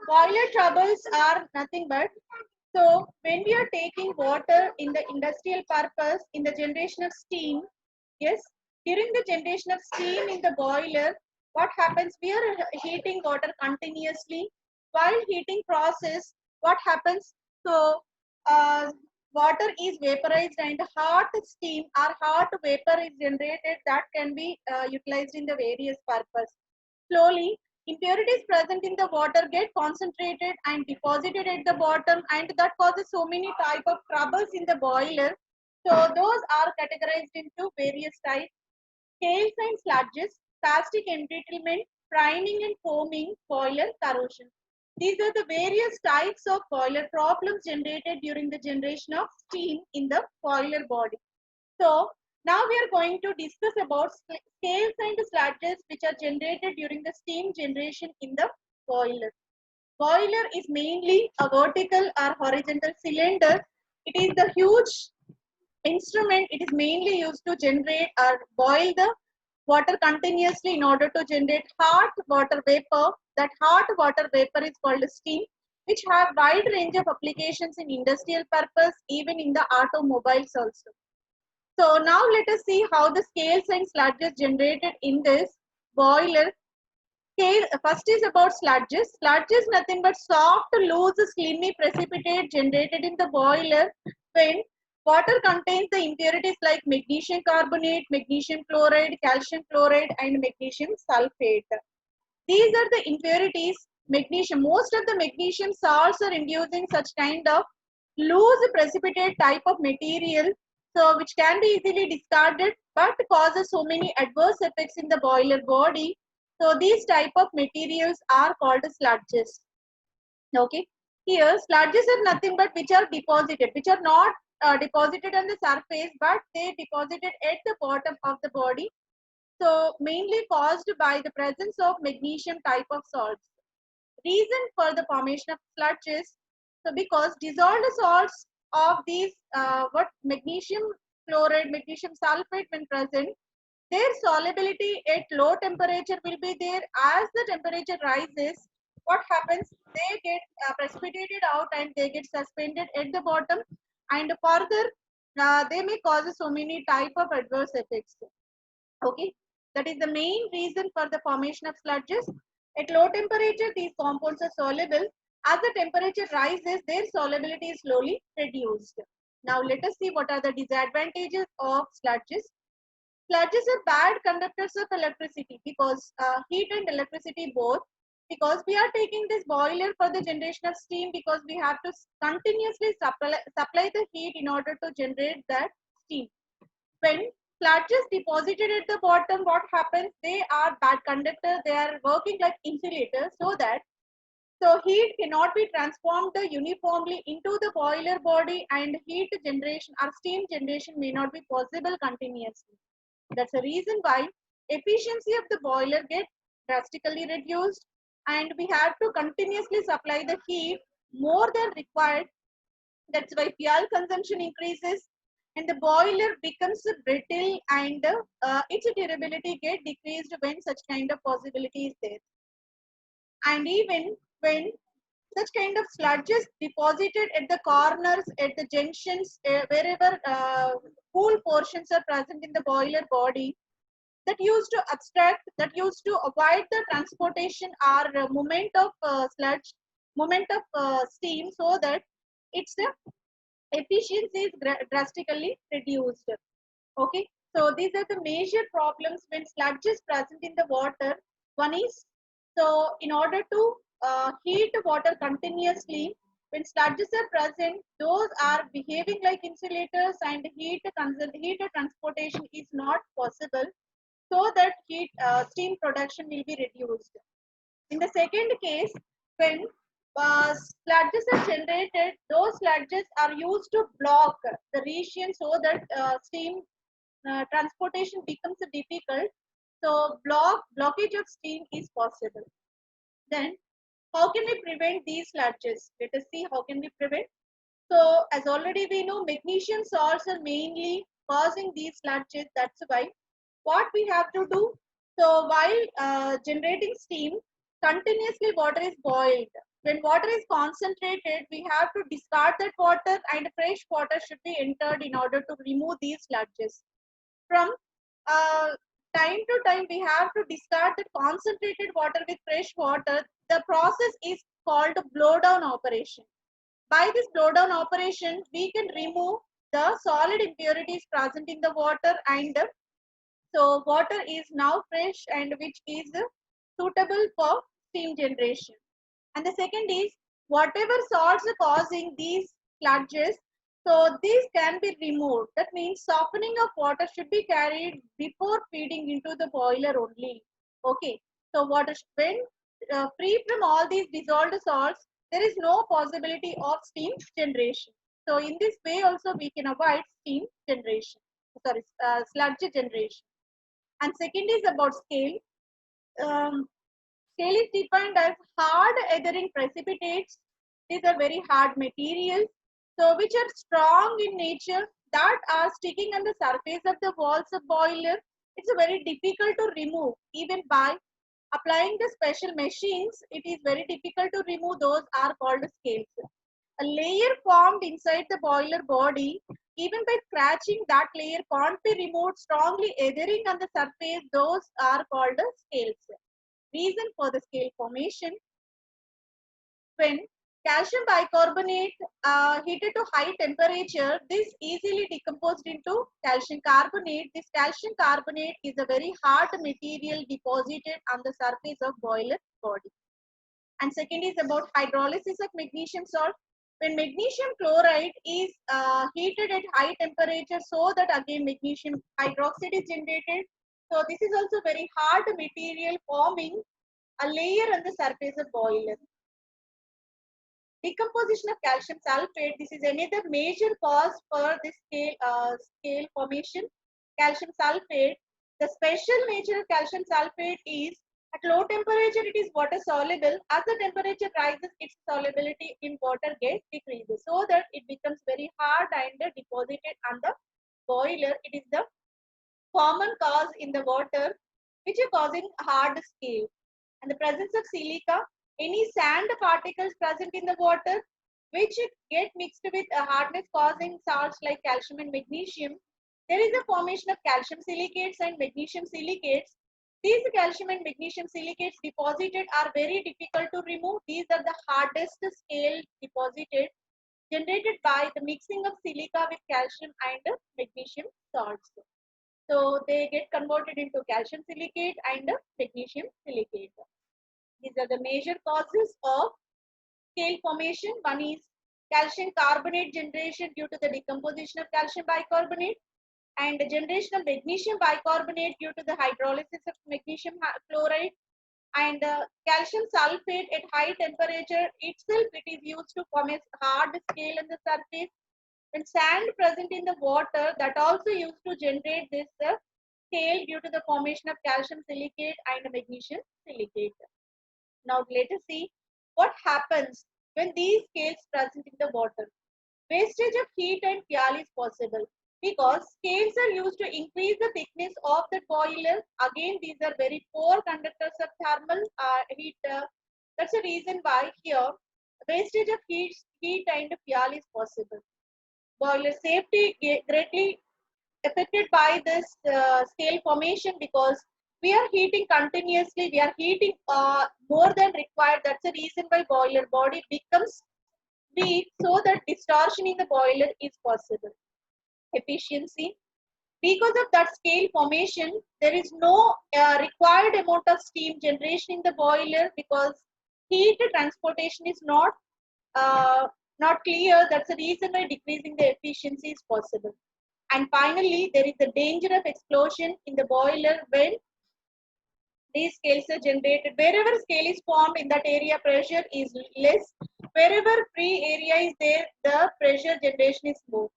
Boiler troubles are nothing but, so when we are taking water in the industrial purpose in the generation of steam, yes, during the generation of steam in the boiler, what happens? We are heating water continuously. While heating process, what happens? So uh, water is vaporized and hot steam or hot vapor is generated that can be utilized in the various purpose. Slowly, impurities present in the water get concentrated and deposited at the bottom, and that causes so many type of troubles in the boiler. So those are categorized into various types: scales and sludges, plastic embrittlement, priming and foaming, boiler corrosion. These are the various types of boiler problems generated during the generation of steam in the boiler body. So now we are going to discuss about scales and sludges which are generated during the steam generation in the boiler. Boiler is mainly a vertical or horizontal cylinder. It is the huge instrument. It is mainly used to generate or boil the water continuously in order to generate hot water vapor. That hot water vapor is called steam, which have wide range of applications in industrial purpose, even in the automobiles also. So now let us see how the scales and sludges generated in this boiler. First is about sludges. Sludges nothing but soft, loose, slimy precipitate generated in the boiler when water contains the impurities like magnesium carbonate, magnesium chloride, calcium chloride, and magnesium sulfate. These are the impurities. Magnesium. Most of the magnesium salts are inducing such kind of loose precipitate type of material, so which can be easily discarded but causes so many adverse effects in the boiler body. So these type of materials are called sludges. Okay. Here sludges are nothing but which are deposited, which are not deposited on the surface, but they deposited at the bottom of the body, so mainly caused by the presence of magnesium type of salts. Reason for the formation of sludges, so because dissolved salts of these what magnesium chloride, magnesium sulfate when present, their solubility at low temperature will be there. As the temperature rises, what happens? They get precipitated out and they get suspended at the bottom, and further they may cause so many type of adverse effects. Okay, that is the main reason for the formation of sludges. At low temperature, these compounds are soluble. As the temperature rises, their solubility is slowly reduced. Now let us see what are the disadvantages of sludges. Sludges are bad conductors of electricity because heat and electricity both. Because we are taking this boiler for the generation of steam, because we have to continuously supply the heat in order to generate that steam. When sludges deposited at the bottom, what happens? They are bad conductor. They are working like insulators, so that so heat cannot be transformed uniformly into the boiler body, and heat generation or steam generation may not be possible continuously. That's the reason why efficiency of the boiler gets drastically reduced, and we have to continuously supply the heat more than required. That's why fuel consumption increases and the boiler becomes brittle, and its durability get decreased when such kind of possibility is there. And even when such kind of sludges deposited at the corners, at the junctions, wherever cool portions are present in the boiler body, that used to abstract, that used to avoid the transportation or movement of sludge, movement of steam, so that its efficiency is drastically reduced. Okay, so these are the major problems when sludge is present in the water. One is, so in order to heat water continuously, when sludges are present, those are behaving like insulators, and heat transportation is not possible, so that heat steam production will be reduced. In the second case, when sludges are generated, those sludges are used to block the region, so that steam transportation becomes difficult. So blockage of steam is possible. Then how can we prevent these sludges? Let us see how can we prevent. So as already we know, magnesium salts are mainly causing these sludges. That's why what we have to do. So while generating steam, continuously water is boiled. When water is concentrated, we have to discard that water and fresh water should be entered in order to remove these sludges. From uh, time to time, we have to discard the concentrated water with fresh water. The process is called blowdown operation. By this blowdown operation, we can remove the solid impurities present in the water, and so water is now fresh and which is suitable for steam generation. And the second is whatever salts are causing these sludges, so these can be removed. That means softening of water should be carried before feeding into the boiler only. Okay, so water when free from all these dissolved salts, there is no possibility of steam generation. So in this way also we can avoid steam generation, sorry, sludge generation. And second is about scale. Um, Scale is defined as hard adhering precipitates. These are very hard materials, so which are strong in nature, that are sticking on the surface of the walls of boiler. It's a very difficult to remove. Even by applying the special machines, it is very difficult to remove. Those are called scales. A layer formed inside the boiler body, even by scratching that layer can't be removed, strongly adhering on the surface. Those are called scales. Reason for the scale formation: when calcium bicarbonate heated to high temperature, this easily decomposed into calcium carbonate. This calcium carbonate is a very hard material deposited on the surface of boiler body. And second is about hydrolysis of magnesium salt. When magnesium chloride is heated at high temperature, so that again magnesium hydroxide is generated. So this is also very hard material forming a layer on the surface of boiler. Decomposition of calcium sulfate. This is another major cause for this scale formation. Calcium sulfate. The special nature of calcium sulfate is at low temperature it is water soluble. As the temperature rises, its solubility in water gets decreases, so that it becomes very hard and deposited on the boiler. It is the common cause in the water which is causing hard scale. And the presence of silica, any sand particles present in the water which get mixed with a hardness causing salts like calcium and magnesium. There is a formation of calcium silicates and magnesium silicates. These calcium and magnesium silicates deposited are very difficult to remove. These are the hardest scale deposited, generated by the mixing of silica with calcium and magnesium salts. So they get converted into calcium silicate and magnesium silicate. These are the major causes of scale formation. One is calcium carbonate generation due to the decomposition of calcium bicarbonate, and the generation of magnesium bicarbonate due to the hydrolysis of magnesium chloride, and calcium sulfate at high temperature itself it is used to form a hard scale on the surface. And sand present in the water that also used to generate this scale due to the formation of calcium silicate and magnesium silicate. Now let us see what happens when these scales present in the water. Wastage of heat and fuel is possible because scales are used to increase the thickness of the boiler. Again, these are very poor conductors of thermal heat. That's the reason why here wastage of heat and fuel is possible. Boiler safety greatly affected by this scale formation because we are heating continuously, we are heating more than required. That's the reason why boiler body becomes weak, so that distortion in the boiler is possible. Efficiency: because of that scale formation, there is no required amount of steam generation in the boiler because heat transportation is uh, not clear. That's the reason why decreasing the efficiency is possible. And finally, there is the danger of explosion in the boiler when these scales are generated. Wherever scale is formed in that area, pressure is less. Wherever free area is there, the pressure generation is more.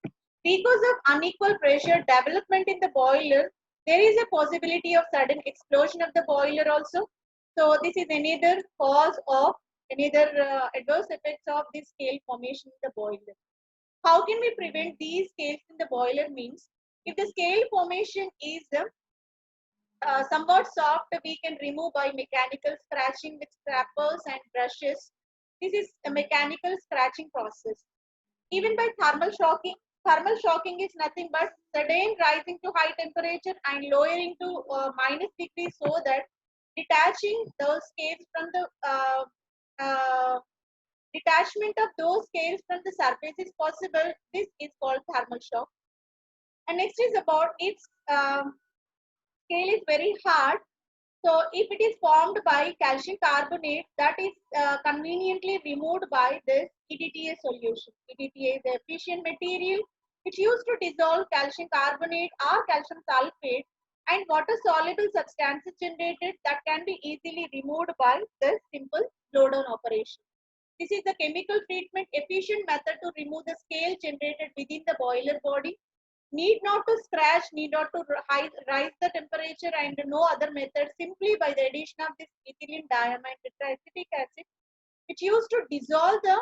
Because of unequal pressure development in the boiler, there is a possibility of sudden explosion of the boiler also. So this is another cause of another adverse effects of this scale formation in the boiler. How can we prevent these scales in the boiler means, if the scale formation is somewhat soft, we can remove by mechanical scratching with scrapers and brushes. This is a mechanical scratching process. Even by thermal shocking is nothing but sudden rising to high temperature and lowering to minus degrees, so that detaching those scales from the detachment of those scales from the surface is possible. This is called thermal shock. And next is about its scale is very hard. So if it is formed by calcium carbonate, that is conveniently removed by this EDTA solution. EDTA is the efficient material which used to dissolve calcium carbonate or calcium sulfate and water soluble substances generated that can be easily removed by this simple blow down operation. This is the chemical treatment efficient method to remove the scale generated within the boiler body. Need not to scratch, need not to rise the temperature, and no other method, simply by the addition of this ethylene diamine tetraacetic acid, which used to dissolve the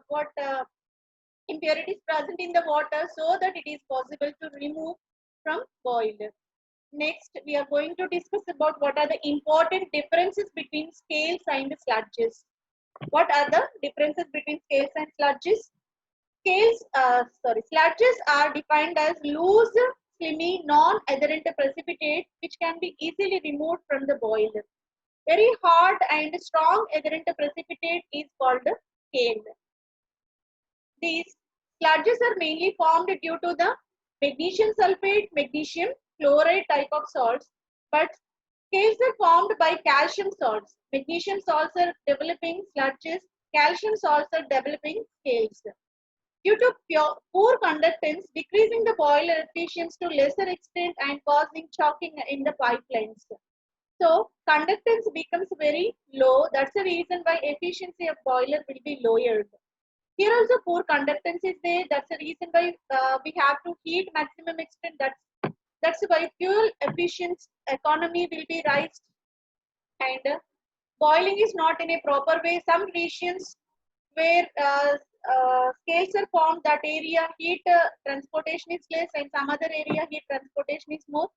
what impurities present in the water, so that it is possible to remove from boiler. Next, we are going to discuss about what are the important differences between scales and sludges. What are the differences between scales and sludges? Sludges are defined as loose, slimy, non-adherent precipitate which can be easily removed from the boiler. Very hard and strong adherent precipitate is called scale. These sludges are mainly formed due to the magnesium sulfate, magnesium chloride type of salts, but scales are formed by calcium salts. Magnesium salts are developing sludges, calcium salts are developing scales. Due to poor conductance, decreasing the boiler efficiency to lesser extent and causing choking in the pipelines. So conductance becomes very low. That's the reason why efficiency of boiler will be lowered. Here also poor conductance is there. That's the reason why we have to heat maximum extent. That's why fuel efficiency economy will be raised, and boiling is not in a proper way. Some regions where scales are formed, that area heat transportation is less, and some other area heat transportation is more.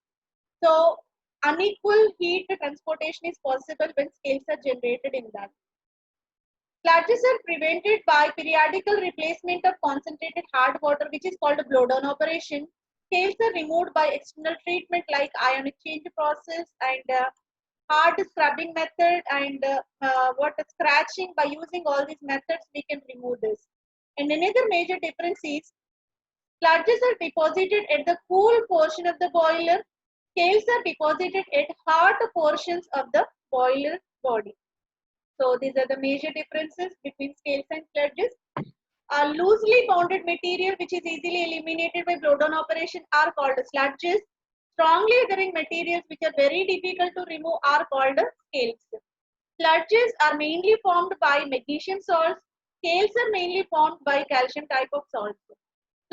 So unequal heat transportation is possible when scales are generated in that. Sludges are prevented by periodical replacement of concentrated hard water, which is called a blowdown operation. Scales are removed by external treatment like ion exchange process and hard scrubbing method, and what scratching. By using all these methods, we can remove this. And another major difference is sludges are deposited at the cool portion of the boiler. Scales are deposited at hot portions of the boiler body. So these are the major differences between scales and sludges. A loosely bounded material which is easily eliminated by blowdown operation are called sludges. Strongly adhering materials which are very difficult to remove are called scales. Sludges are mainly formed by magnesium salts. Scales are mainly formed by calcium type of salts.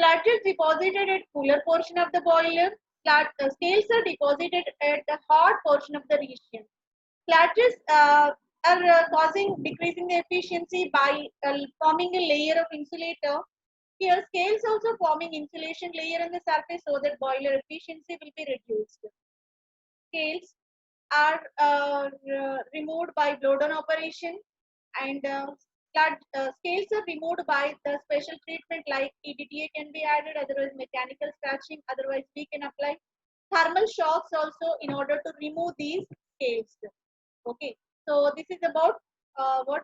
Sludges deposited at cooler portion of the boiler. Scales are deposited at the hot portion of the region. Sludges are causing decreasing the efficiency by forming a layer of insulator. Here, scales also forming insulation layer on the surface, so that boiler efficiency will be reduced. Scales are removed by blowdown operation, and scales are removed by the special treatment like EDTA can be added, otherwise mechanical scratching, otherwise we can apply thermal shocks also in order to remove these scales. Okay, so this is about what